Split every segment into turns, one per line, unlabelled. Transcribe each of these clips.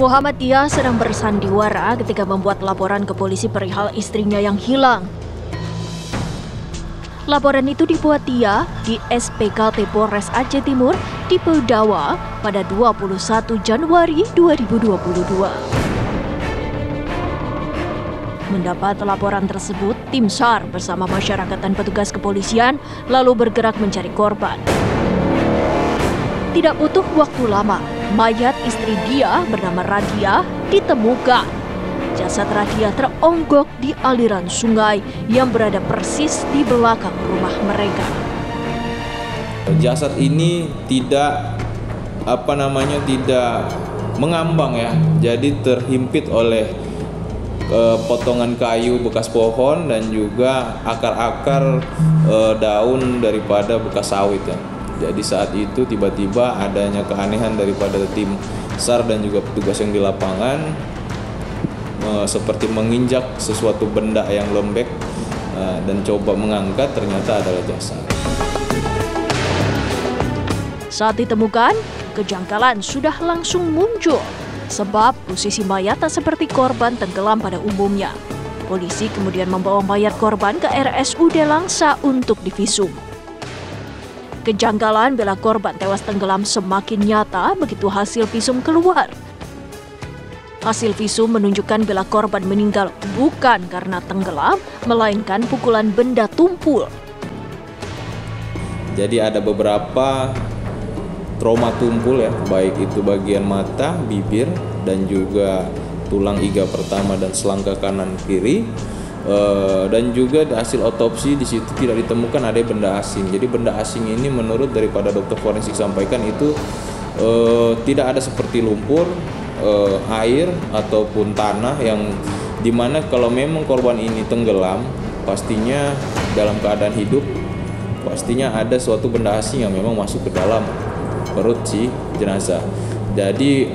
Muhammad Dia sedang bersandiwara ketika membuat laporan ke polisi perihal istrinya yang hilang. Laporan itu dibuat Dia di SPKT Polres Aceh Timur di Pedawa pada 21 Januari 2022. Mendapat laporan tersebut, tim SAR bersama masyarakat dan petugas kepolisian lalu bergerak mencari korban. Tidak butuh waktu lama, mayat istri Dia bernama Radia ditemukan. Jasad Radia teronggok di aliran sungai yang berada persis di belakang rumah mereka.
Jasad ini tidak mengambang ya, jadi terhimpit oleh potongan kayu bekas pohon dan juga akar-akar daun daripada bekas sawit ya. Jadi saat itu tiba-tiba adanya keanehan daripada tim SAR dan juga petugas yang di lapangan, seperti menginjak sesuatu benda yang lembek dan coba mengangkat, ternyata adalah jasad.
Saat ditemukan, kejanggalan sudah langsung muncul sebab posisi mayat tak seperti korban tenggelam pada umumnya. Polisi kemudian membawa mayat korban ke RSUD Langsa untuk divisum. Kejanggalan bila korban tewas tenggelam semakin nyata begitu hasil visum keluar. Hasil visum menunjukkan bila korban meninggal bukan karena tenggelam, melainkan pukulan benda tumpul.
Jadi ada beberapa trauma tumpul ya, baik itu bagian mata, bibir, dan juga tulang iga pertama dan selangka kanan kiri. Dan juga hasil otopsi di situ tidak ditemukan ada benda asing. Jadi benda asing ini menurut daripada dokter forensik sampaikan itu tidak ada seperti lumpur, air ataupun tanah, yang dimana kalau memang korban ini tenggelam pastinya dalam keadaan hidup pastinya ada suatu benda asing yang memang masuk ke dalam perut si jenazah. Jadi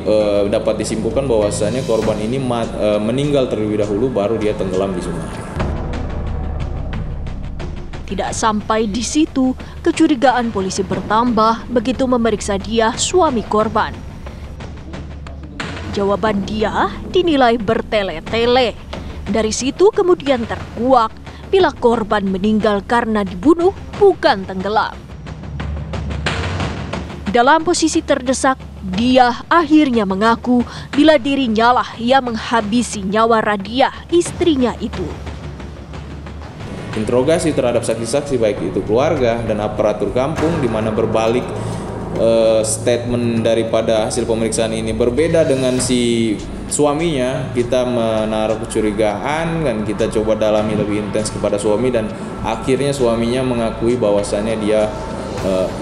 dapat disimpulkan bahwasanya korban ini meninggal terlebih dahulu baru dia tenggelam di sungai.
Tidak sampai di situ, kecurigaan polisi bertambah begitu memeriksa Dia, suami korban. Jawaban Dia dinilai bertele-tele. Dari situ kemudian terkuak bila korban meninggal karena dibunuh, bukan tenggelam. Dalam posisi terdesak, Dia akhirnya mengaku bila dirinya lah yang menghabisi nyawa Radia, istrinya itu.
Interogasi terhadap saksi-saksi baik itu keluarga dan aparatur kampung, di mana berbalik statement daripada hasil pemeriksaan ini berbeda dengan si suaminya. Kita menaruh kecurigaan dan kita coba dalami lebih intens kepada suami, dan akhirnya suaminya mengakui bahwasannya dia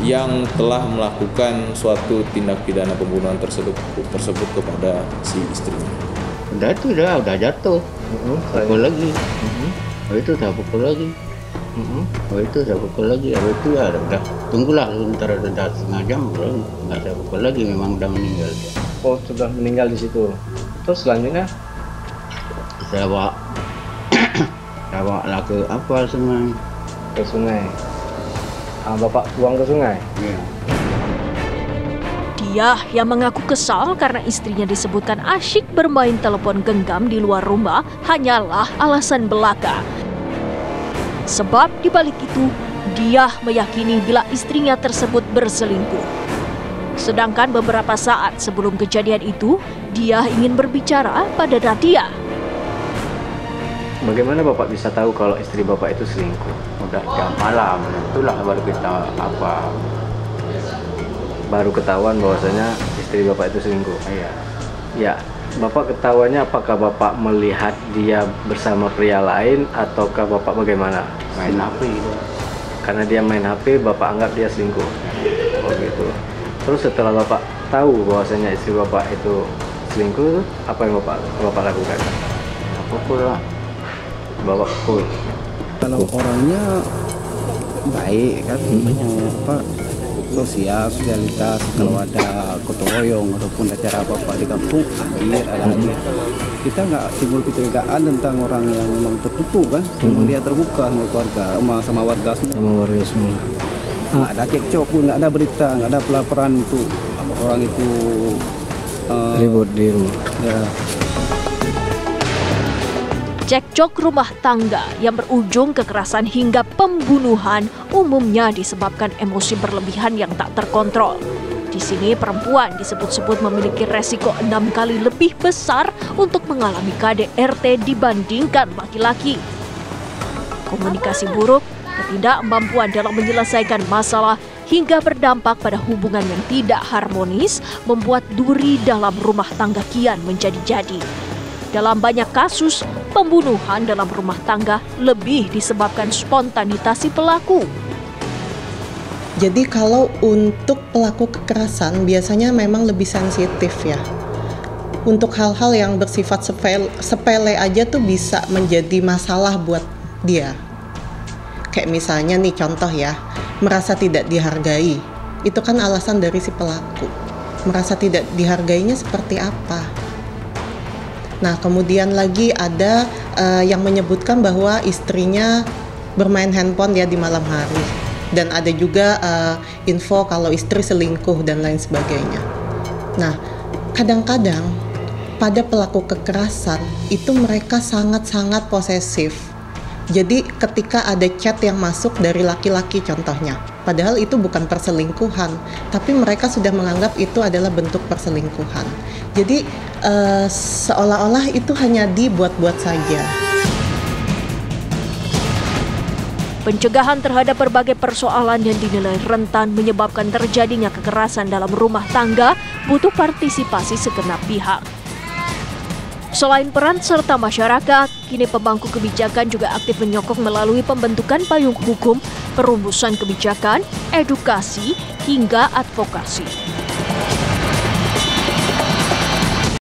yang telah melakukan suatu tindak pidana pembunuhan tersebut kepada si istrinya.
Udah jatuh, pukul lagi. Itu udah pukul lagi. Itu udah pukul lagi. Itu ya udah tunggulah sebentar, udah setengah jam belum, nggak ada pukul lagi, memang udah meninggal dia.
Oh, sudah meninggal di situ. Terus selanjutnya
saya bawa lah ke sungai.
Ke sungai. Bapak buang ke sungai?
Iya.
Dia yang mengaku kesal karena istrinya disebutkan asyik bermain telepon genggam di luar rumah hanyalah alasan belaka. Sebab di balik itu, Dia meyakini bila istrinya tersebut berselingkuh. Sedangkan beberapa saat sebelum kejadian itu, Dia ingin berbicara pada Radia.
Bagaimana Bapak bisa tahu kalau istri Bapak itu selingkuh?
Udah jam malam, itulah baru kita
baru ketahuan bahwasanya istri Bapak itu selingkuh.
Iya.
Ya, Bapak ketahuannya apakah Bapak melihat dia bersama pria lain ataukah Bapak bagaimana?
Main HP itu.
Karena dia main HP, Bapak anggap dia selingkuh. Oh gitu. Terus setelah Bapak tahu bahwasanya istri Bapak itu selingkuh, apa yang Bapak lakukan?
Pukul lah.
Bapak pukul.
Kalau orangnya baik kan, sosialitas, kalau ada gotong royong ataupun acara apa-apa di kampung, ada hadir. Kita nggak timbul kecurigaan tentang orang yang memang tertipu kan, memang dia terbuka sama keluarga, sama warga semua.
Sama warga semua.
Nggak ada cekcok pun, nggak ada berita, nggak ada pelaporan itu orang itu
ribut di rumah.
Ya.
Cekcok rumah tangga yang berujung kekerasan hingga pembunuhan umumnya disebabkan emosi berlebihan yang tak terkontrol. Di sini perempuan disebut-sebut memiliki resiko 6 kali lebih besar untuk mengalami KDRT dibandingkan laki-laki. Komunikasi buruk, ketidakmampuan dalam menyelesaikan masalah hingga berdampak pada hubungan yang tidak harmonis membuat duri dalam rumah tangga kian menjadi-jadi. Dalam banyak kasus, pembunuhan dalam rumah tangga lebih disebabkan spontanitas si pelaku.
Jadi kalau untuk pelaku kekerasan biasanya memang lebih sensitif ya. Untuk hal-hal yang bersifat sepele aja tuh bisa menjadi masalah buat dia. Kayak misalnya nih contoh ya, merasa tidak dihargai. Itu kan alasan dari si pelaku. Merasa tidak dihargainya seperti apa? Nah, kemudian lagi ada yang menyebutkan bahwa istrinya bermain handphone ya di malam hari. Dan ada juga info kalau istri selingkuh dan lain sebagainya. Nah, kadang-kadang pada pelaku kekerasan itu mereka sangat-sangat posesif. Jadi ketika ada chat yang masuk dari laki-laki contohnya, padahal itu bukan perselingkuhan, tapi mereka sudah menganggap itu adalah bentuk perselingkuhan. Jadi seolah-olah itu hanya dibuat-buat saja.
Pencegahan terhadap berbagai persoalan yang dinilai rentan menyebabkan terjadinya kekerasan dalam rumah tangga butuh partisipasi segenap pihak. Selain peran serta masyarakat, kini pemangku kebijakan juga aktif menyokong melalui pembentukan payung hukum, perumusan kebijakan, edukasi, hingga advokasi.